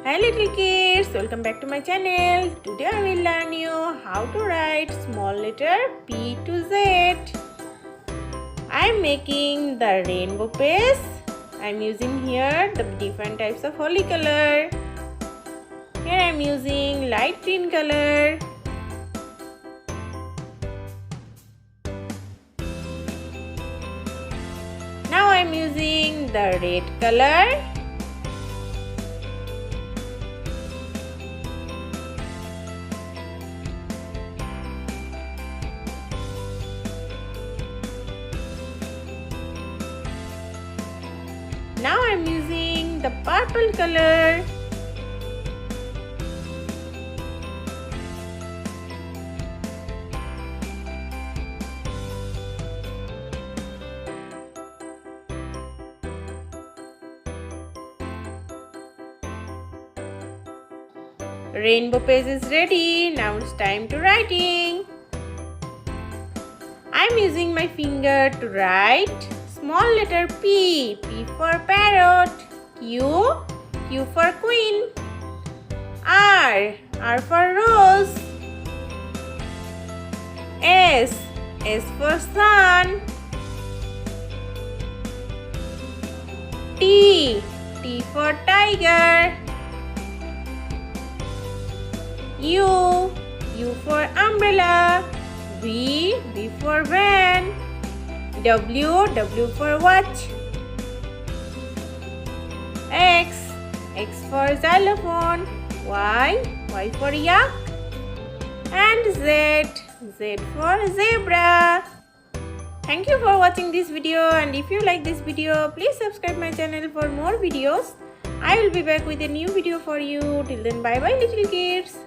Hi little kids, welcome back to my channel. Today I will learn you how to write small letter P to Z. I am making the rainbow page. I am using here the different types of holy color. Here I am using light green color. Now I am using the red color. Now I am using the purple color. Rainbow page is ready. Now it's time to writing. I am using my finger to write small letter P. P for parrot. Q for queen. R for rose. S for sun. T for tiger. U for umbrella. V for van. W for watch. X for xylophone. Y for yak. And Z for zebra. Thank you for watching this video, and if you like this video, please subscribe my channel for more videos. I will be back with a new video for you. Till then, bye bye little kids.